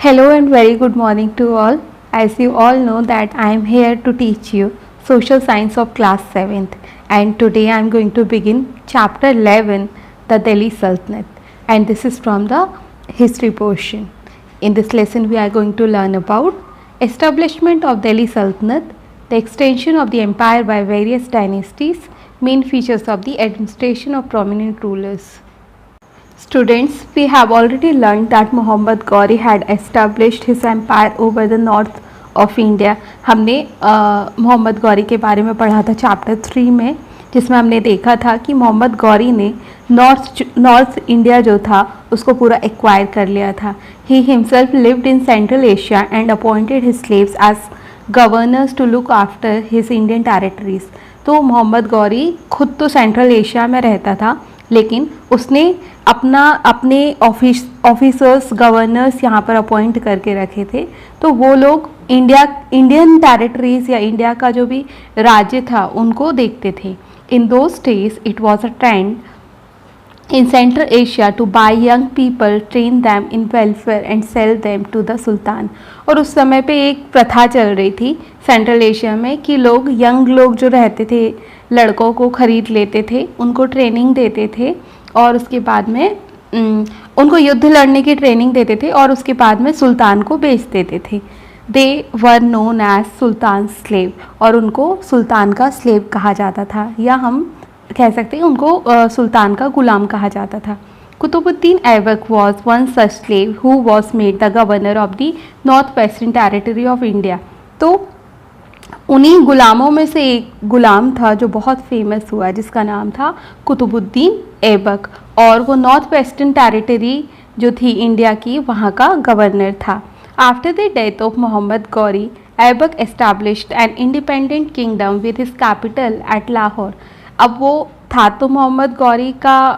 Hello and very good morning to all. As you all know that I am here to teach you Social Science of class 7th, and today I am going to begin chapter 11, the Delhi Sultanate, and this is from the history portion. In this lesson we are going to learn about establishment of Delhi Sultanate, the extension of the empire by various dynasties, main features of the administration of prominent rulers. Students, we have already learned that Muhammad Ghori had established his empire over the north of India. हमने मोहम्मद गौरी के बारे में पढ़ा था chapter 3 में, जिसमें हमने देखा था कि मोहम्मद गौरी ने नॉर्थ इंडिया जो था उसको पूरा एक्वायर कर लिया था. He himself lived in Central Asia and appointed his slaves as governors to look after his Indian territories. तो मोहम्मद गौरी खुद तो सेंट्रल एशिया में रहता था, लेकिन उसने अपने ऑफिसर्स गवर्नर्स यहाँ पर अपॉइंट करके रखे थे. तो वो लोग इंडियन टेरिटरीज या इंडिया का जो भी राज्य था उनको देखते थे. In those days it was a trend in Central Asia to buy young people, train them in welfare and sell them to the Sultan. और उस समय पे एक प्रथा चल रही थी सेंट्रल एशिया में कि लोग यंग लोग जो रहते थे लड़कों को ख़रीद लेते थे, उनको ट्रेनिंग देते थे और उसके बाद में उनको युद्ध लड़ने की ट्रेनिंग देते थे और उसके बाद में सुल्तान को बेच देते थे. They were known as sultan slave, और उनको सुल्तान का स्लेव कहा जाता था, या हम कह सकते हैं उनको सुल्तान का गुलाम कहा जाता था. Qutubuddin Aibak was one such slave who was made the governor of the north western territory of India. तो उन्हीं गुलामों में से एक गुलाम था जो बहुत फेमस हुआ, जिसका नाम था कुतुबुद्दीन ऐबक, और वो नॉर्थ वेस्टर्न टेरिटरी जो थी इंडिया की वहाँ का गवर्नर था. After the death of Mohammad Ghori, Aibak established an independent kingdom with his capital at Lahore. अब वो था तो मोहम्मद गौरी का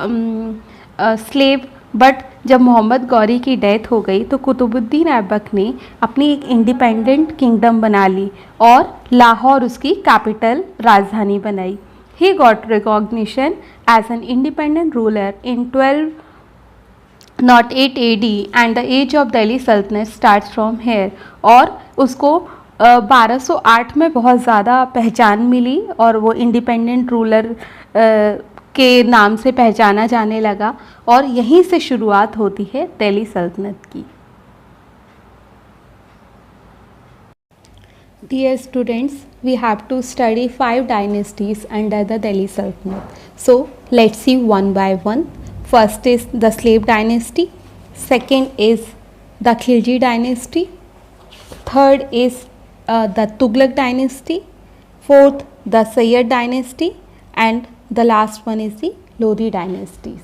स्लेव, बट जब मोहम्मद गौरी की डेथ हो गई तो कुतुबुद्दीन ऐबक ने अपनी एक इंडिपेंडेंट किंगडम बना ली और लाहौर उसकी कैपिटल राजधानी बनाई. He got recognition as an independent ruler in 1208 AD and the age of Delhi सल्तनत स्टार्ट्स फ्रॉम हेयर. और उसको 1208 में बहुत ज़्यादा पहचान मिली और वो इंडिपेंडेंट रूलर के नाम से पहचाना जाने लगा, और यहीं से शुरुआत होती है दिल्ली सल्तनत की. Dear students, we have to study 5 dynasties under the Delhi Sultanate. So let's see one by one. First is the Slave dynasty. Second is the Khilji dynasty. Third is the Tughlaq dynasty. Fourth, the Sayyid dynasty, and the last one is the Lodi dynasties.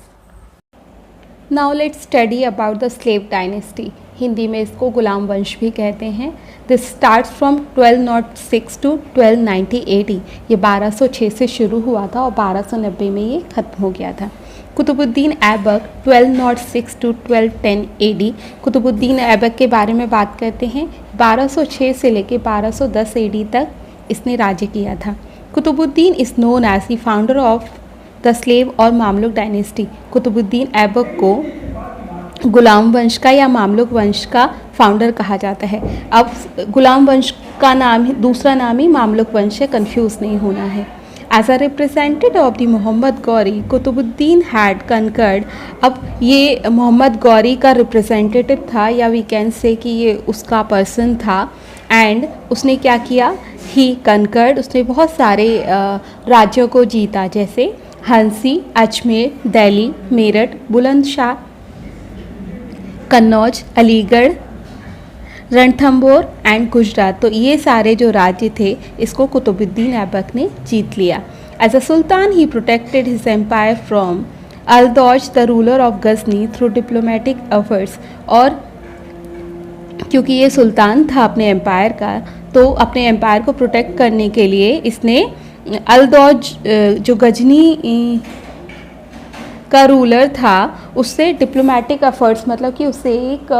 Now let's study about the slave dynasty. Hindi में इसको गुलाम वंश भी कहते हैं. This starts from 1206 to 1290 AD. ये 1206 से शुरू हुआ था और 1290 में ये ख़त्म हो गया था. Qutubuddin Aibak 1206 to 1210 AD. कुतुबुद्दीन ऐबक के बारे में बात करते हैं. 1206 से लेकर 1210 AD तक इसने राज्य किया था. Qutubuddin is known as the founder of the slave और मामलुक डायनेस्टी. कुतुबुद्दीन ऐबक को गुलाम वंश का या मामलुक वंश का फाउंडर कहा जाता है. अब गुलाम वंश का नाम दूसरा नाम ही मामलुक वंश है, कन्फ्यूज़ नहीं होना है. As a representative of the Mohammad Ghori, Qutubuddin had conquered. अब ये मोहम्मद गौरी का रिप्रेजेंटेटिव था, या वी कैन से कि ये उसका पर्सन था. एंड उसने क्या किया, ही कनकर्ड, उसने बहुत सारे राज्यों को जीता, जैसे हंसी, अजमेर, दिल्ली, मेरठ, बुलंदशाह, कन्नौज, अलीगढ़, रणथंबोर एंड गुजरात. तो ये सारे जो राज्य थे इसको कुतुबुद्दीन ऐबक ने जीत लिया. As a sultan he protected his empire from Aldauz the ruler of Ghazni through diplomatic efforts. और क्योंकि ये सुल्तान था अपने एम्पायर का, तो अपने एम्पायर को प्रोटेक्ट करने के लिए इसने अल-दौज जो गजनी का रूलर था उससे डिप्लोमेटिक एफर्ट्स, मतलब कि उससे एक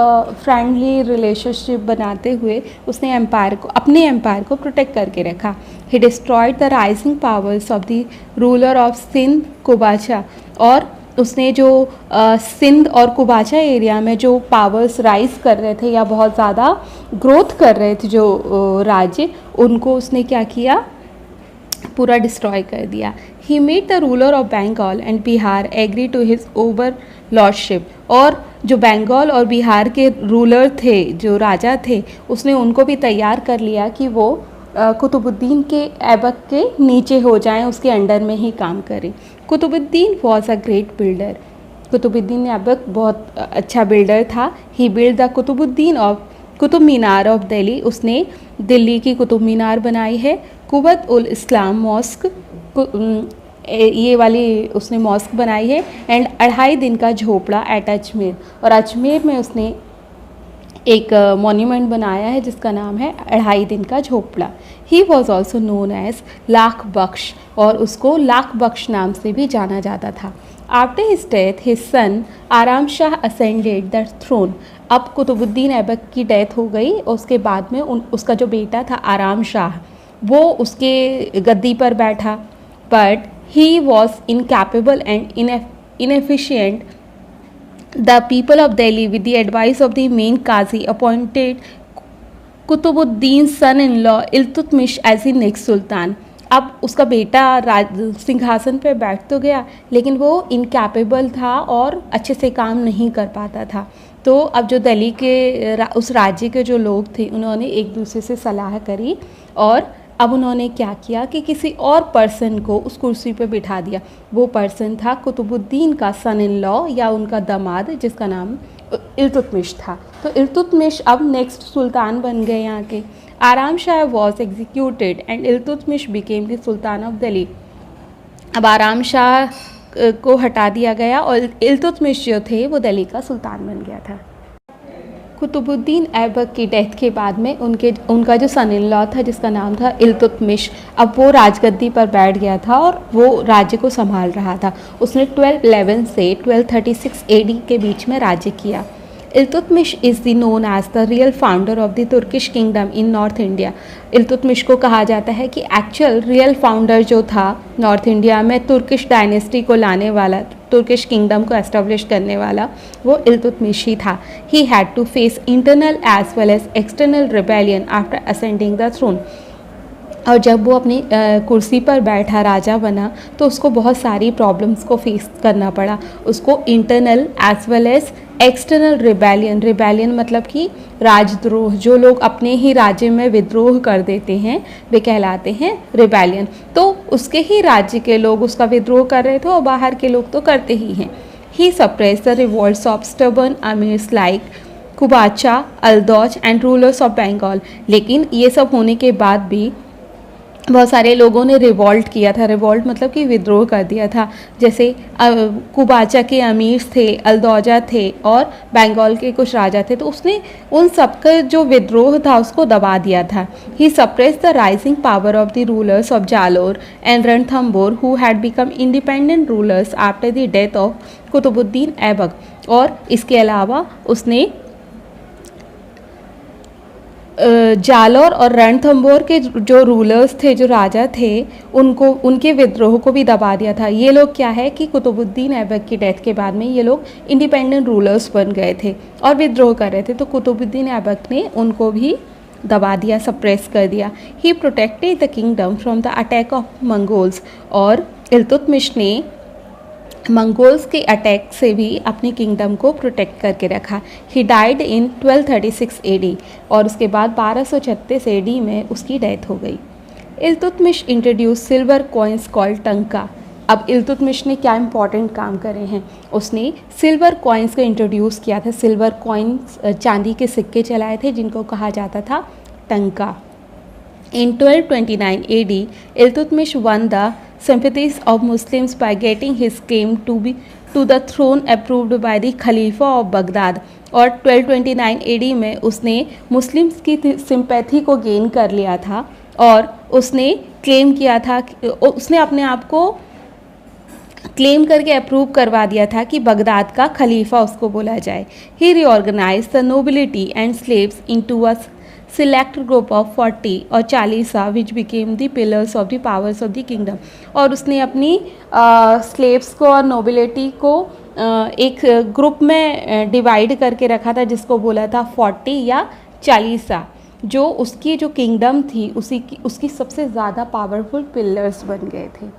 फ्रेंडली रिलेशनशिप बनाते हुए उसने अपने एम्पायर को प्रोटेक्ट करके रखा. He destroyed the rising powers of the ruler of Sindh Qubacha. और उसने जो सिंध और कुबाचा एरिया में जो पावर्स राइज कर रहे थे या बहुत ज़्यादा ग्रोथ कर रहे थे जो राज्य, उनको उसने क्या किया, पूरा डिस्ट्रॉय कर दिया। He made the ruler of Bengal and Bihar agree to his overlordship, और जो बंगाल और बिहार के रूलर थे, जो राजा थे, उसने उनको भी तैयार कर लिया कि वो कुतुबुद्दीन के ऐबक के नीचे हो जाएं, उसके अंडर में ही काम करें। Qutubuddin was a great builder. Qutubuddin Aibak बहुत अच्छा बिल्डर था। He build the Qutub Minar of Delhi, उसने दिल्ली की कुतुब मीनार बनाई है। कुबत उल इस्लाम मॉस्क, ये वाली उसने मॉस्क बनाई है। एंड 2.5 दिन का झोपड़ा एट अजमेर, और अजमेर में उसने एक मॉन्यूमेंट बनाया है जिसका नाम है 2.5 दिन का झोपड़ा। He was also known as Lakh Bakhsh, और उसको लाख बख्श नाम से भी जाना जाता था। After his death his son आराम शाह असेंडेड द थ्रोन। अब कुतुबुद्दीन ऐबक की डेथ हो गई, और उसके बाद में उसका जो बेटा था आराम शाह, वो उसके गद्दी पर बैठा। But he was incapable and inefficient. The people of Delhi, with the advice of the main Qazi, appointed Qutbuddin's son-in-law Iltutmish as the next sultan. अब उसका बेटा सिंहासन पे बैठ तो गया, लेकिन वो इनकैपेबल था और अच्छे से काम नहीं कर पाता था। तो अब जो दिल्ली के उस राज्य के जो लोग थे, उन्होंने एक दूसरे से सलाह करी, और अब उन्होंने क्या किया कि किसी और पर्सन को उस कुर्सी पे बिठा दिया। वो पर्सन था कुतुबुद्दीन का सन इन लॉ या उनका दामाद, जिसका नाम इल्तुतमिश था। तो इल्तुतमिश अब नेक्स्ट सुल्तान बन गए यहाँ के। आराम Shah was executed and Iltutmish became the sultan of Delhi. अब आराम शाह को हटा दिया गया और इल्तुतमिश जो थे वो दिल्ली का सुल्तान बन गया था। कुतुबुद्दीन ऐबक की डेथ के बाद में उनका जो सन इन लॉ था जिसका नाम था इल्तुतमिश, अब वो राजगद्दी पर बैठ गया था और वो राज्य को संभाल रहा था। उसने 1211 से 1236 AD के बीच में राज्य किया। Iltutmish is the known as the real founder of the Turkish kingdom in north India. Iltutmish को कहा जाता है कि एक्चुअल रियल फाउंडर जो था नॉर्थ इंडिया में तुर्किश डायनेस्टी को लाने वाला, तुर्किश किंगडम को एस्टेब्लिश करने वाला, वो इल्तुतमिश ही था। He had to face internal as well as external rebellion after ascending the throne. और जब वो अपनी कुर्सी पर बैठा, राजा बना, तो उसको बहुत सारी प्रॉब्लम्स को फेस करना पड़ा। उसको internal as well as external rebellion मतलब कि राजद्रोह, जो लोग अपने ही राज्य में विद्रोह कर देते हैं वे कहलाते हैं रिबेलियन। तो उसके ही राज्य के लोग उसका विद्रोह कर रहे थे और बाहर के लोग तो करते ही हैं। He suppressed the revolts of stubborn amirs like Qubacha, Aldauz and rulers of Bengal. लेकिन ये सब होने के बाद भी बहुत सारे लोगों ने रिवॉल्ट किया था। रिवॉल्ट मतलब कि विद्रोह कर दिया था। जैसे कुबाचा के अमीर थे, अल्दौजा थे और बंगाल के कुछ राजा थे, तो उसने उन सबका जो विद्रोह था उसको दबा दिया था। He suppress the rising power of the rulers of Jalore and Ranthambore who had become independent rulers after the death of Qutubuddin Aibak. और इसके अलावा उसने जालोर और रणथंबोर के जो रूलर्स थे, जो राजा थे, उनके विद्रोह को भी दबा दिया था। ये लोग क्या है कि कुतुबुद्दीन ऐबक की डेथ के बाद में ये लोग इंडिपेंडेंट रूलर्स बन गए थे और विद्रोह कर रहे थे, तो कुतुबुद्दीन ऐबक ने उनको भी दबा दिया, सप्रेस कर दिया। He protected the kingdom from the attack of Mongols, और इल्तुतमिश ने मंगोल्स के अटैक से भी अपने किंगडम को प्रोटेक्ट करके रखा। ही डाइड इन 1236 AD, और उसके बाद 1236 AD में उसकी डेथ हो गई। Iltutmish introduce silver coins called टंका। अब इल्तुतमिश ने क्या इंपॉर्टेंट काम करे हैं, उसने सिल्वर कॉइन्स को इंट्रोड्यूस किया था। सिल्वर कॉइन्स, चांदी के सिक्के चलाए थे जिनको कहा जाता था टंका। In 1229 AD, Iltutmish won the sympathies of Muslims by getting his claim to the throne approved by the Khalifa of Baghdad। और 1229 AD में उसने मुस्लिम्स की सिंपैथी को गेन कर लिया था और उसने क्लेम किया था, उसने अपने आप को क्लेम करके अप्रूव करवा दिया था कि बगदाद का खलीफा उसको बोला जाए। He reorganise the nobility and slaves into a select group of 40 और 40 which became the pillars of the powers of the kingdom। और उसने अपनी स्लेव्स को और नोबिलिटी को एक ग्रुप में डिवाइड करके रखा था, जिसको बोला था 40 या 40, जो उसकी जो किंगडम थी उसकी सबसे ज़्यादा पावरफुल पिलर्स बन गए थे।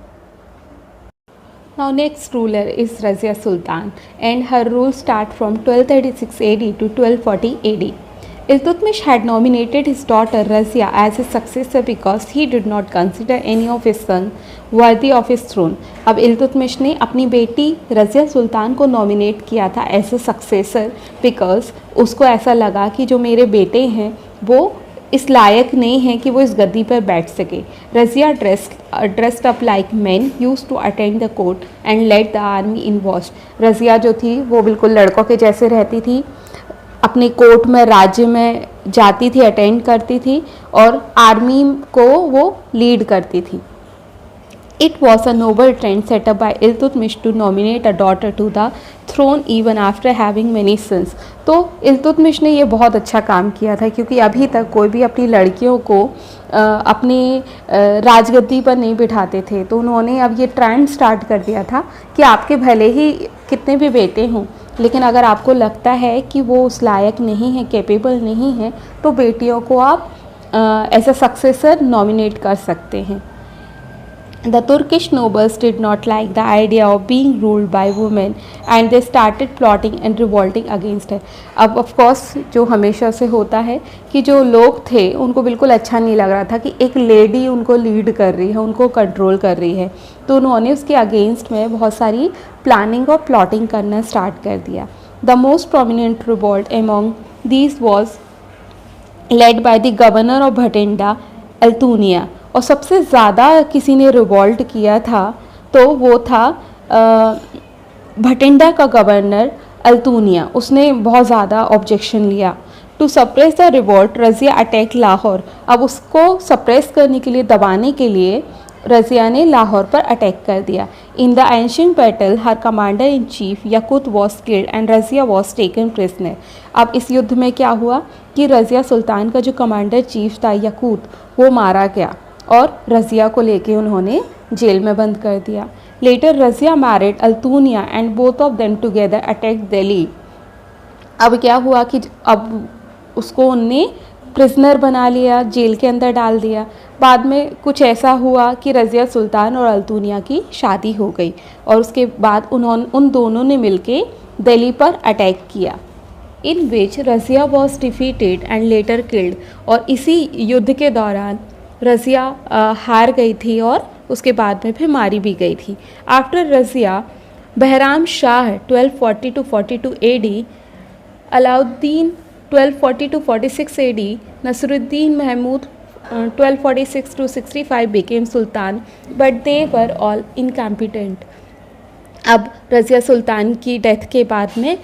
Now next ruler is Razia Sultan and her rule start from 1236 AD to 1240 AD. Iltutmish had nominated his daughter Razia as his successor because he did not consider any of his son worthy of his throne. अब इल्तुतमिश ने अपनी बेटी रज़िया सुल्तान को nominate किया था as a successor because उसको ऐसा लगा कि जो मेरे बेटे हैं वो इस लायक नहीं है कि वो इस गद्दी पर बैठ सके। Razia dressed up like man used to attend the court and led the army in watch. Razia जो थी वो बिल्कुल लड़कों के जैसे रहती थी, अपने कोर्ट में राज्य में जाती थी, अटेंड करती थी और आर्मी को वो लीड करती थी। It was a noble trend set up by Iltutmish to nominate a daughter to the throne even after having many sons। तो इल्तुतमिश ने ये बहुत अच्छा काम किया था, क्योंकि अभी तक कोई भी अपनी लड़कियों को अपनी राजगद्दी पर नहीं बिठाते थे। तो उन्होंने अब ये ट्रेंड स्टार्ट कर दिया था कि आपके भले ही कितने भी बेटे हों, लेकिन अगर आपको लगता है कि वो उस लायक नहीं है, कैपेबल नहीं है, तो बेटियों को आप एज अ सक्सेसर नॉमिनेट कर सकते हैं। The Turkish nobles did not like the idea of being ruled by women and they started plotting and revolting against her। अब of course जो हमेशा से होता है कि जो लोग थे उनको बिल्कुल अच्छा नहीं लग रहा था कि एक लेडी उनको लीड कर रही है, उनको कंट्रोल कर रही है, तो उन्होंने उसके अगेंस्ट में बहुत सारी प्लानिंग और प्लॉटिंग करना स्टार्ट कर दिया। The most prominent revolt among these was led by the governor of Bhatinda, Altunia. और सबसे ज़्यादा किसी ने रिवॉल्ट किया था तो वो था भटिंडा का गवर्नर अल्तूनिया। उसने बहुत ज़्यादा ऑब्जेक्शन लिया। To suppress the revolt Razia attack Lahore. अब उसको सप्रेस करने के लिए, दबाने के लिए रज़िया ने लाहौर पर अटैक कर दिया। In the ancient battle her commander in chief Yaqut was killed and Razia was taken prisoner. अब इस युद्ध में क्या हुआ कि रज़िया सुल्तान का जो कमांडर चीफ था यकूत, वो मारा गया और रज़िया को लेके उन्होंने जेल में बंद कर दिया। Later Razia married Altunia and both of them together attack Delhi. अब क्या हुआ कि अब उसको उनने प्रिजनर बना लिया, जेल के अंदर डाल दिया। बाद में कुछ ऐसा हुआ कि रज़िया सुल्तान और अल्तूनिया की शादी हो गई और उसके बाद उन दोनों ने मिलके दिल्ली पर अटैक किया। In which Razia was defeated and later killed. और इसी युद्ध के दौरान रज़िया हार गई थी और उसके बाद में फिर मारी भी गई थी। After Razia Bahram Shah 1240 to 42 AD, Alauddin 1240 to 46 AD, Nasiruddin Mahmud 1246 to 65 became sultan, but they were all incompetent। अब रज़िया सुल्तान की डेथ के बाद में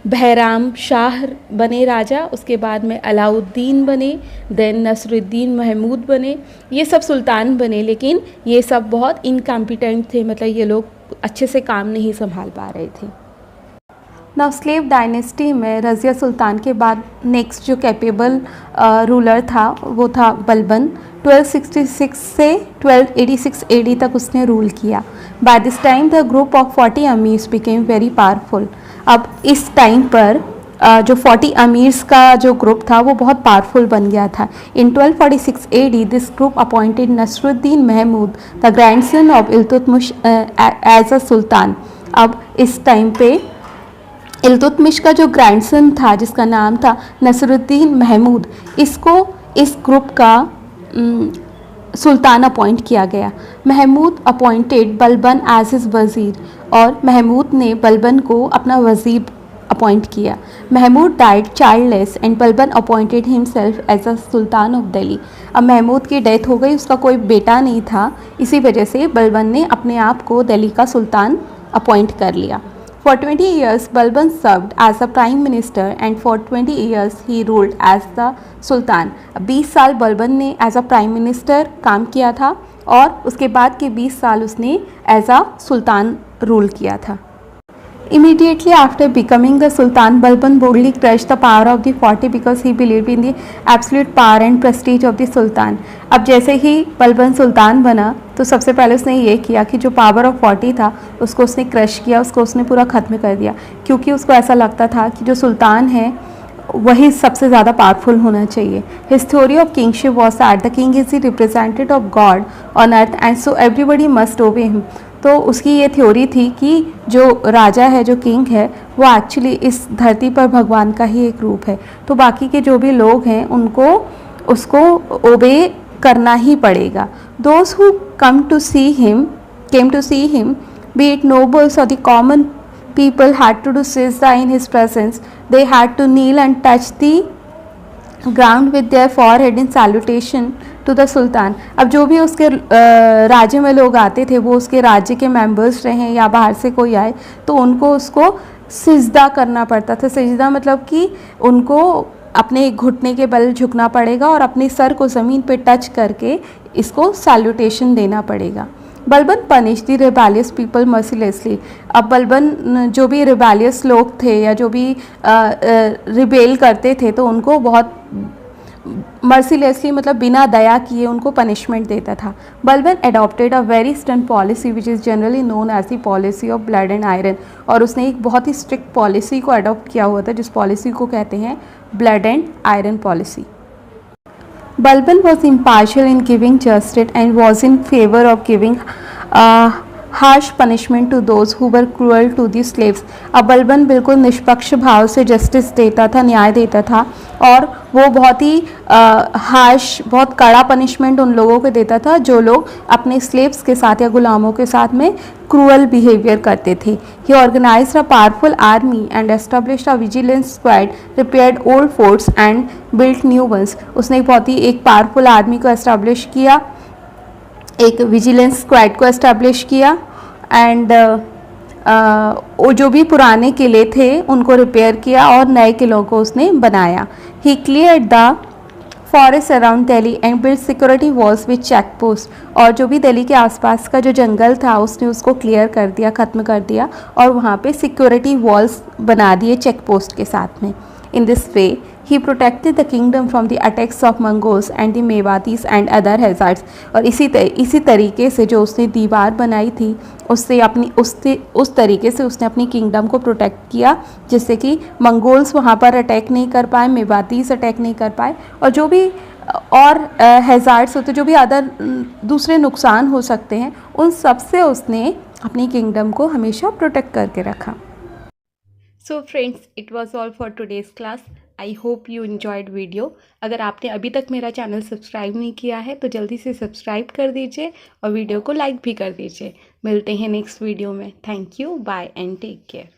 बहराम शाह बने राजा, उसके बाद में अलाउद्दीन बने, देन नसरुद्दीन महमूद बने। ये सब सुल्तान बने, लेकिन ये सब बहुत इनकम्पिटेंट थे, मतलब ये लोग अच्छे से काम नहीं संभाल पा रहे थे। नाउ स्लेव डायनेस्टी में रज़िया सुल्तान के बाद नेक्स्ट जो कैपेबल रूलर था वो था बलबन। 1266 से 1286 AD तक उसने रूल किया। By this time the group of 40 amirs became very powerful. अब इस टाइम पर जो 40 अमीर्स का जो ग्रुप था वो बहुत पावरफुल बन गया था। In 1246 AD this group appointed Nasiruddin Mahmud the grandson of Iltutmish as a sultan. अब इस टाइम पे इल्तुतमिश का जो ग्रैंडसन था जिसका नाम था नसरुद्दीन महमूद, इसको इस ग्रुप का सुल्तान अपॉइंट किया गया। Mahmud appointed Balban as his वज़ीर और महमूद ने बलबन को अपना वज़ीर अपॉइंट किया। Mahmud died childless and Balban appointed himself as a sultan of Delhi. अब महमूद की डेथ हो गई, उसका कोई बेटा नहीं था, इसी वजह से बलबन ने अपने आप को दिल्ली का सुल्तान अपॉइंट कर लिया। For 20 years, Balban served as a prime minister and for 20 years he ruled as the sultan। 20 साल बलबन ने एज अ प्राइम मिनिस्टर काम किया था और उसके बाद के 20 साल उसने एज अ सुल्तान रूल किया था। Immediately after becoming the Sultan, Balban boldly crushed the power of the 40 because he believed in the absolute power and prestige of the Sultan. अब जैसे ही बलबन सुल्तान बना तो सबसे पहले उसने ये किया कि जो पावर ऑफ 40 था उसको उसने क्रश किया, उसको उसने पूरा ख़त्म कर दिया, क्योंकि उसको ऐसा लगता था कि जो सुल्तान है वही सबसे ज़्यादा पावरफुल होना चाहिए. His theory of kingship was that the king is the representative of God on earth and so everybody must ओबे हिम. तो उसकी ये थ्योरी थी कि जो राजा है, जो किंग है, वो एक्चुअली इस धरती पर भगवान का ही एक रूप है, तो बाकी के जो भी लोग हैं उनको उसको ओबे करना ही पड़ेगा. Those who came to see him be it nobles और the common people had to do sajda in his presence. They had to kneel and touch the ground with their forehead in salutation to the sultan. अब जो भी उसके राज्य में लोग आते थे, वो उसके राज्य के मेंबर्स रहें या बाहर से कोई आए, तो उनको उसको सिजदा करना पड़ता था. सिजदा मतलब कि उनको अपने घुटने के बल झुकना पड़ेगा और अपने सर को ज़मीन पे टच करके इसको सैल्यूटेशन देना पड़ेगा. Balban punish the rebellious people mercilessly. अब बलबन जो भी रिबेलियस लोग थे या जो भी रिबेल करते थे तो उनको बहुत मर्सीलेसली मतलब बिना दया किए उनको पनिशमेंट देता था. Balban adopted a very stern policy which is generally known as the policy of blood and iron. और उसने एक बहुत ही स्ट्रिक्ट पॉलिसी को अडॉप्ट किया हुआ था जिस पॉलिसी को कहते हैं blood and iron policy. Balban was impartial in giving justice and was in favor of giving harsh punishment to those who were cruel to the slaves. अब बलबन बिल्कुल निष्पक्ष भाव से जस्टिस देता था, न्याय देता था, और वो बहुत ही हार्श, बहुत कड़ा पनिशमेंट उन लोगों को देता था जो लोग अपने स्लेव्स के साथ या गुलामों के साथ में क्रूअल बिहेवियर करते थे. He organised a powerful army and established a vigilance squad, repaired old forts and built new ones. उसने बहुत ही एक पावरफुल आर्मी को एस्टेब्लिश किया, एक विजिलेंस स्क्वाड को एस्टेब्लिश किया, एंड वो जो भी पुराने किले थे उनको रिपेयर किया और नए किलों को उसने बनाया. He cleared the forest around Delhi and build security walls with check post. और जो भी दिल्ली के आसपास का जो जंगल था उसने उसको क्लियर कर दिया, ख़त्म कर दिया, और वहाँ पे सिक्योरिटी वॉल्स बना दिए चेक पोस्ट के साथ में. In this way he protected the kingdom from the attacks of Mongols and the Mewatis and other hazards. और इसी तरीके से जो उसने दीवार बनाई थी उससे उस तरीके से उसने अपनी किंगडम को प्रोटेक्ट किया, जिससे कि मंगोल्स वहाँ पर अटैक नहीं कर पाए, मेवातीस अटैक नहीं कर पाए, और जो भी और हैज़ार्ड्स होते, जो भी अदर दूसरे नुकसान हो सकते हैं, उन सब से उसने अपनी किंगडम को हमेशा प्रोटेक्ट करके रखा. So friends, it was all for today's class. I hope you enjoyed video. अगर आपने अभी तक मेरा चैनल सब्सक्राइब नहीं किया है तो जल्दी से सब्सक्राइब कर दीजिए और वीडियो को लाइक भी कर दीजिए. मिलते हैं नेक्स्ट वीडियो में. Thank you, bye and take care.